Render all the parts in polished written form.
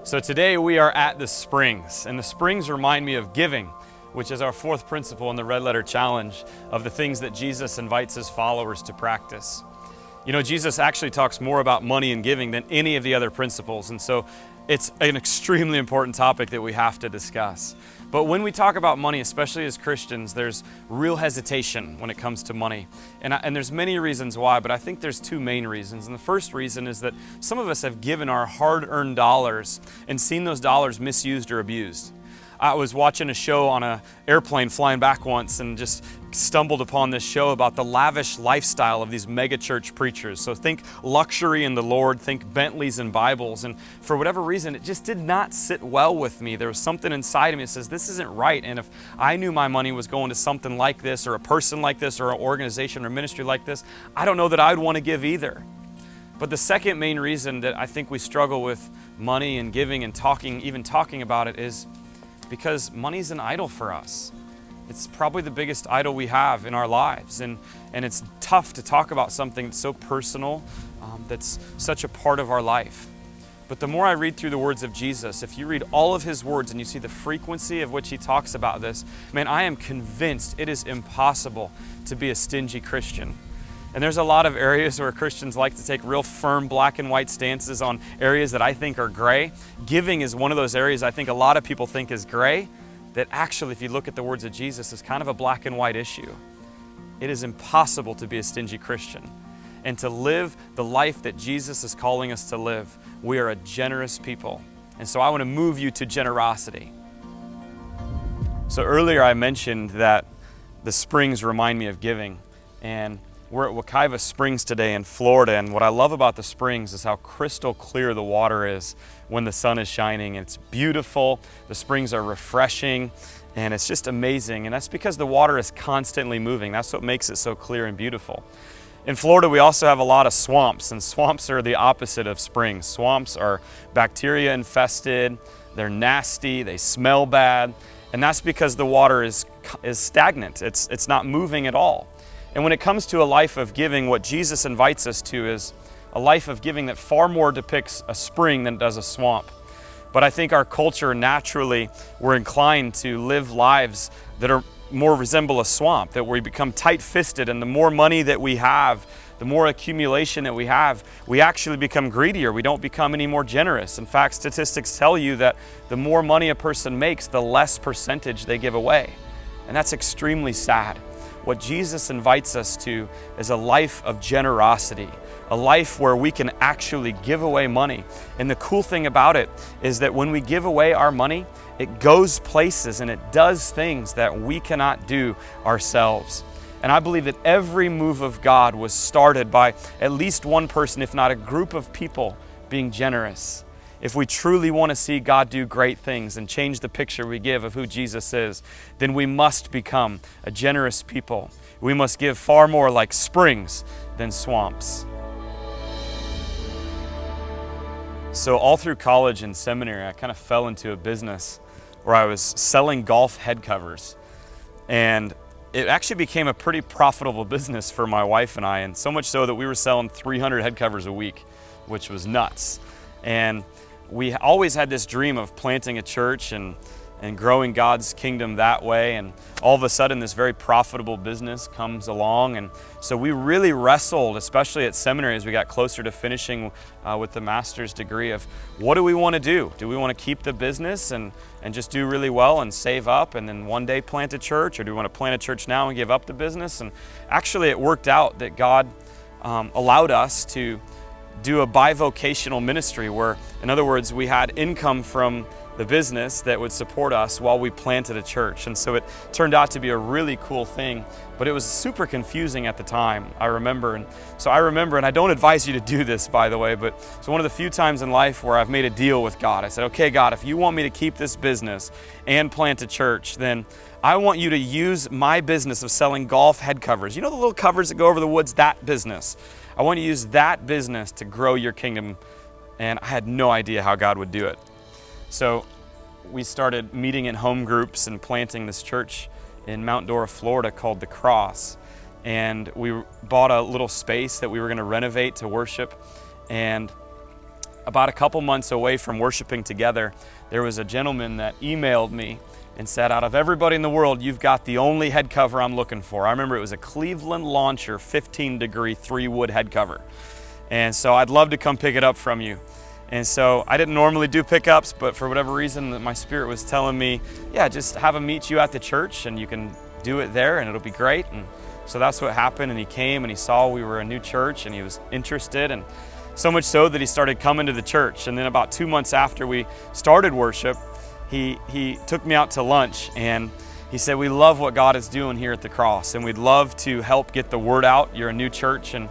So today we are at the Springs, and the Springs remind me of giving, which is our fourth principle in the Red Letter Challenge of the things that Jesus invites his followers to practice. You know, Jesus actually talks more about money and giving than any of the other principles, and so it's an extremely important topic that we have to discuss. But when we talk about money, especially as Christians, there's real hesitation when it comes to money. And there's many reasons why, but I think there's two main reasons. And the first reason is that some of us have given our hard-earned dollars and seen those dollars misused or abused. I was watching a show on an airplane flying back once and just stumbled upon this show about the lavish lifestyle of these mega church preachers. So think luxury in the Lord, think Bentleys and Bibles. And for whatever reason, it just did not sit well with me. There was something inside of me that says, this isn't right. And if I knew my money was going to something like this, or a person like this, or an organization or ministry like this, I don't know that I would want to give either. But the second main reason that I think we struggle with money and giving and even talking about it is because money's an idol for us. It's probably the biggest idol we have in our lives. And it's tough to talk about something that's so personal, that's such a part of our life. But the more I read through the words of Jesus, if you read all of his words and you see the frequency of which he talks about this, man, I am convinced it is impossible to be a stingy Christian. And there's a lot of areas where Christians like to take real firm black and white stances on areas that I think are gray. Giving is one of those areas I think a lot of people think is gray, that actually, if you look at the words of Jesus, is kind of a black and white issue. It is impossible to be a stingy Christian. And to live the life that Jesus is calling us to live, we are a generous people. And so I want to move you to generosity. So earlier I mentioned that the springs remind me of giving. And we're at Wekiva Springs today in Florida, and what I love about the springs is how crystal clear the water is when the sun is shining. It's beautiful, the springs are refreshing, and it's just amazing. And that's because the water is constantly moving. That's what makes it so clear and beautiful. In Florida, we also have a lot of swamps, and swamps are the opposite of springs. Swamps are bacteria infested, they're nasty, they smell bad, and that's because the water is stagnant. It's not moving at all. And when it comes to a life of giving, what Jesus invites us to is a life of giving that far more depicts a spring than it does a swamp. But I think our culture naturally, we're inclined to live lives that are more resemble a swamp, that we become tight-fisted, and the more money that we have, the more accumulation that we have, we actually become greedier. We don't become any more generous. In fact, statistics tell you that the more money a person makes, the less percentage they give away. And that's extremely sad. What Jesus invites us to is a life of generosity, a life where we can actually give away money. And the cool thing about it is that when we give away our money, it goes places and it does things that we cannot do ourselves. And I believe that every move of God was started by at least one person, if not a group of people, being generous. If we truly want to see God do great things and change the picture we give of who Jesus is, then we must become a generous people. We must give far more like springs than swamps. So all through college and seminary, I kind of fell into a business where I was selling golf head covers. And it actually became a pretty profitable business for my wife and I, and so much so that we were selling 300 head covers a week, which was nuts. And we always had this dream of planting a church and growing God's kingdom that way. And all of a sudden, this very profitable business comes along. And so we really wrestled, especially at seminary as we got closer to finishing with the master's degree, of what do we want to do? Do we want to keep the business and just do really well and save up and then one day plant a church? Or do we want to plant a church now and give up the business? And actually, it worked out that God allowed us to do a bivocational ministry where, in other words, we had income from the business that would support us while we planted a church. And so it turned out to be a really cool thing, but it was super confusing at the time, I remember. And I don't advise you to do this, by the way, but it's one of the few times in life where I've made a deal with God. I said, okay, God, if you want me to keep this business and plant a church, then I want you to use my business of selling golf head covers. You know the little covers that go over the woods, that business. I want you to use that business to grow your kingdom. And I had no idea how God would do it. So we started meeting in home groups and planting this church in Mount Dora, Florida called The Cross. And we bought a little space that we were going to renovate to worship. And about a couple months away from worshiping together, there was a gentleman that emailed me and said, out of everybody in the world, you've got the only head cover I'm looking for. I remember it was a Cleveland Launcher 15-degree 3-wood head cover. And so I'd love to come pick it up from you. And so I didn't normally do pickups, but for whatever reason, my spirit was telling me, yeah, just have him meet you at the church and you can do it there and it'll be great. And so that's what happened. And he came and he saw we were a new church and he was interested, and so much so that he started coming to the church. And then about 2 months after we started worship, he took me out to lunch and he said, we love what God is doing here at the Cross and we'd love to help get the word out. You're a new church, and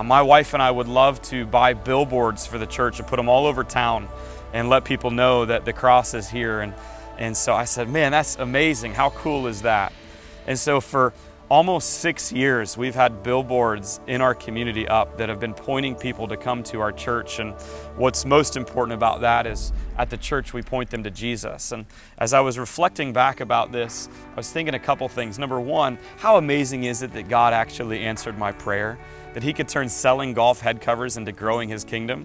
my wife and I would love to buy billboards for the church and put them all over town and let people know that the Cross is here. And so I said, man, that's amazing. How cool is that? And so for almost 6 years, we've had billboards in our community up that have been pointing people to come to our church. And what's most important about that is at the church, we point them to Jesus. And as I was reflecting back about this, I was thinking a couple things. Number one, how amazing is it that God actually answered my prayer, that He could turn selling golf head covers into growing His kingdom?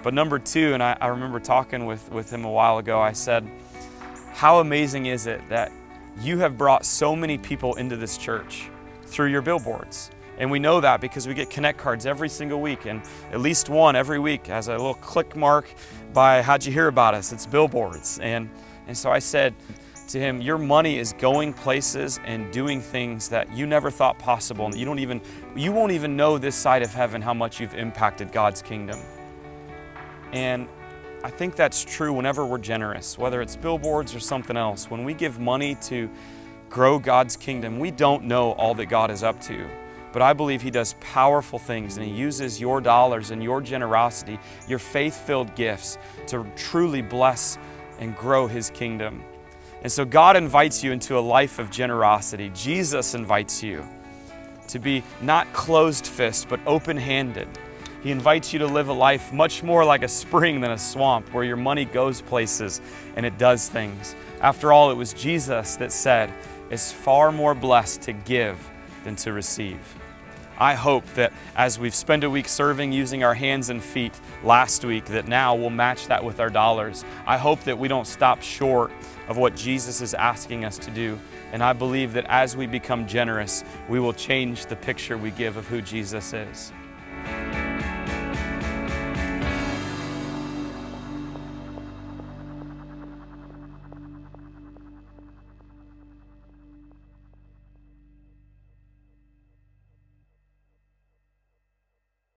But number two, and I remember talking with him a while ago, I said, how amazing is it that you have brought so many people into this church through your billboards? And we know that because we get Connect cards every single week, and at least one every week has a little click mark by how'd you hear about us? It's billboards. And so I said to him, your money is going places and doing things that you never thought possible, and you won't even know this side of heaven how much you've impacted God's kingdom. And I think that's true whenever we're generous, whether it's billboards or something else. When we give money to grow God's kingdom, we don't know all that God is up to. But I believe He does powerful things, and He uses your dollars and your generosity, your faith-filled gifts, to truly bless and grow His kingdom. And so God invites you into a life of generosity. Jesus invites you to be not closed fist, but open-handed. He invites you to live a life much more like a spring than a swamp, where your money goes places and it does things. After all, it was Jesus that said, it's far more blessed to give than to receive. I hope that as we've spent a week serving using our hands and feet last week, that now we'll match that with our dollars. I hope that we don't stop short of what Jesus is asking us to do. And I believe that as we become generous, we will change the picture we give of who Jesus is.